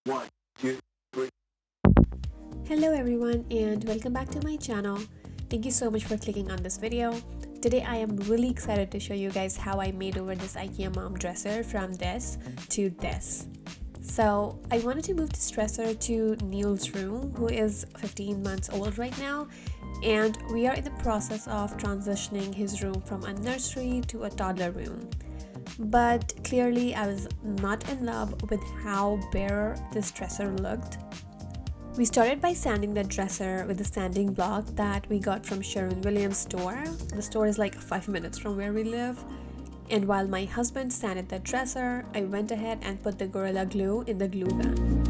One, two, three. Hello everyone and welcome back to my channel. Thank you so much for clicking on this video. Today I am really excited to show you guys how I made over this Ikea mom dresser from this to this. So I wanted to move this dresser to Neil's room, who is 15 months old right now, and we are in the process of transitioning his room from a nursery to a toddler room. But clearly I was not in love with how bare this dresser looked. We started by sanding the dresser with the sanding block that we got from Sherwin store. The store is like 5 minutes from where we live. And while my husband sanded the dresser, I went ahead and put the Gorilla Glue in the glue gun.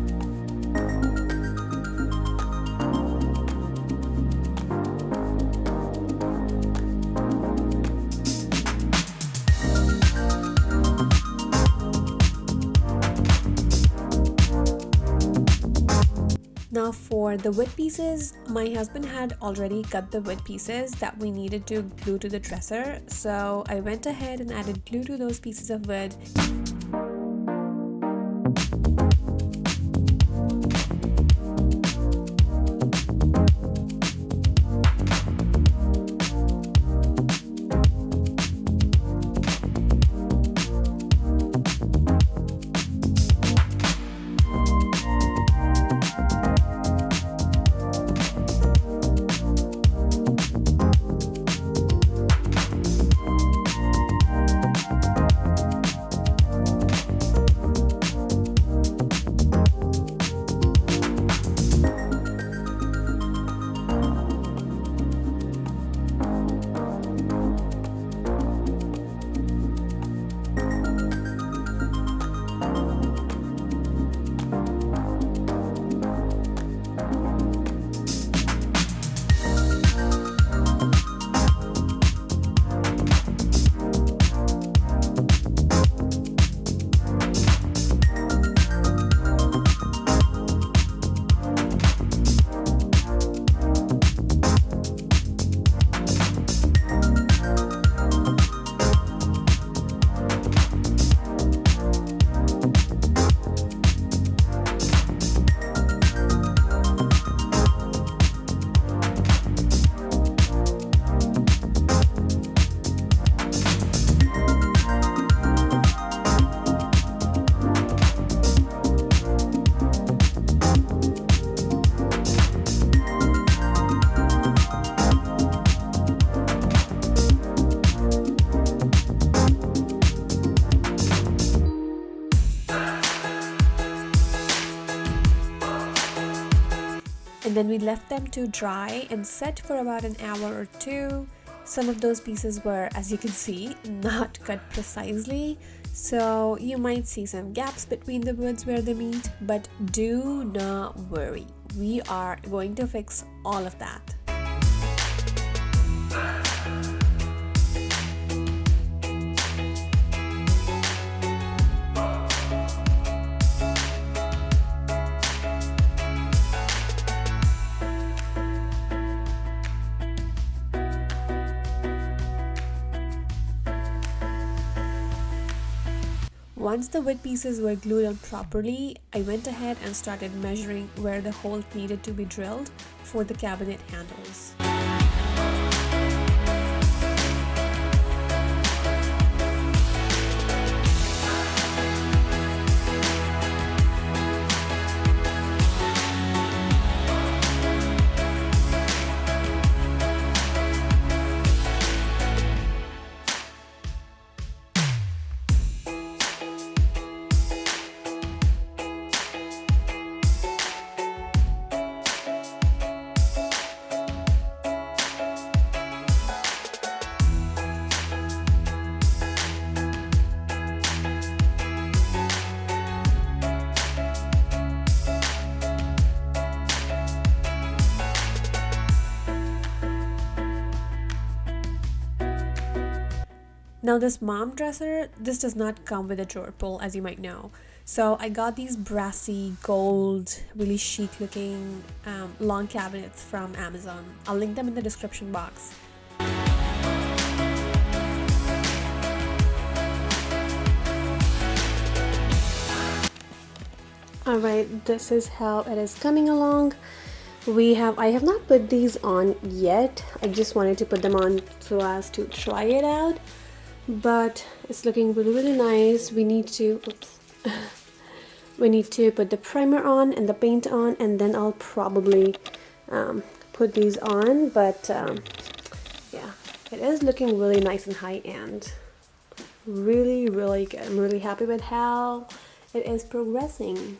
Now for the wood pieces, my husband had already cut the wood pieces that we needed to glue to the dresser, so I went ahead and added glue to those pieces of wood. And then we left them to dry and set for about an hour or two. Some of those pieces were, as you can see, not cut precisely, so you might see some gaps between the woods where they meet, but do not worry, we are going to fix all of that. Once the wood pieces were glued on properly, I went ahead and started measuring where the hole needed to be drilled for the cabinet handles. Now this mom dresser, this does not come with a drawer pull, as you might know. So I got these brassy gold, really chic looking long cabinets from Amazon. I'll link them in the description box. Alright, this is how it is coming along. I have not put these on yet. I just wanted to put them on so as to try it out. But it's looking really, really nice. We need to we need to put the primer on and the paint on, and then I'll probably put these on. But yeah, it is looking really nice and high-end. Really, really good. I'm really happy with how it is progressing.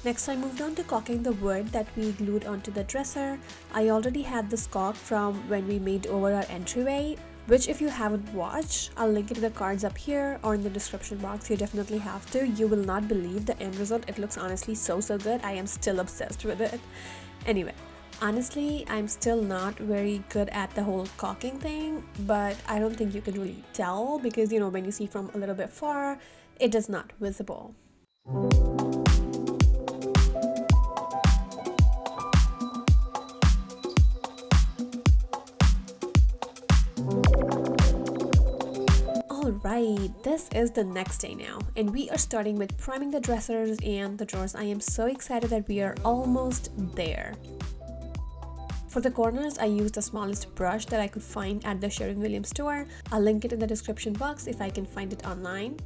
Next, I moved on to caulking the wood that we glued onto the dresser. I already had this caulk from when we made over our entryway, which if you haven't watched, I'll link it in the cards up here or in the description box. You definitely have to. You will not believe the end result. It looks honestly so good. I am still obsessed with it. Anyway, honestly, I'm still not very good at the whole caulking thing, but I don't think you can really tell because, you know, when you see from a little bit far, it is not visible. Alright, this is the next day now, and we are starting with priming the dressers and the drawers. I am so excited that we are almost there. For the corners, I used the smallest brush that I could find at the Sherwin store. I'll link it in the description box if I can find it online.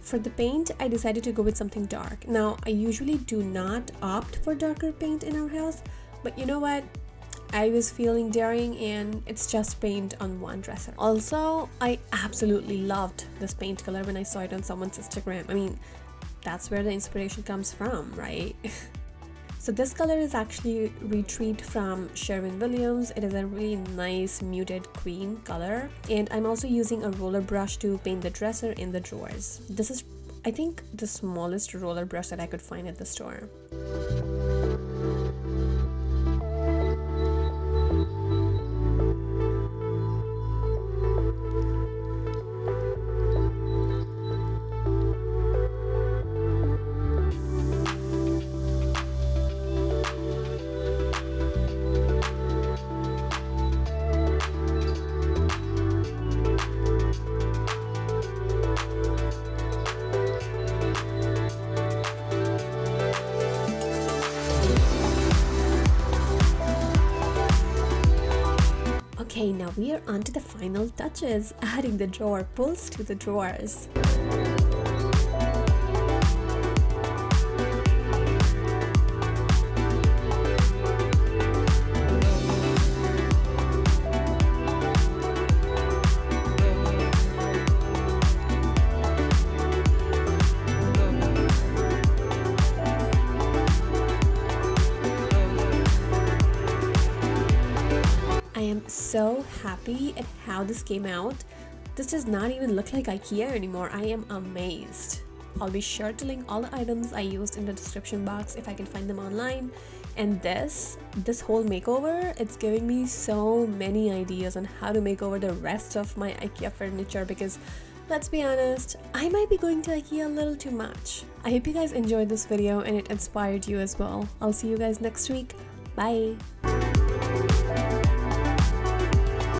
For the paint, I decided to go with something dark. Now, I usually do not opt for darker paint in our house, but you know what? I was feeling daring and it's just paint on one dresser. Also, I absolutely loved this paint color when I saw it on someone's Instagram. I mean, that's where the inspiration comes from, right? So this color is actually Retreat from Sherwin. It is a really nice muted green color, and I'm also using a roller brush to paint the dresser in the drawers. This is, I think, the smallest roller brush that I could find at the store. Okay, now we are on to the final touches, adding the drawer pulls to the drawers. I am so happy at how this came out. This does not even look like Ikea anymore. I am amazed. I'll be sure to link all the items I used in the description box if I can find them online. And this whole makeover, it's giving me so many ideas on how to make over the rest of my Ikea furniture because let's be honest, I might be going to Ikea a little too much. I hope you guys enjoyed this video and it inspired you as well. I'll see you guys next week. Bye!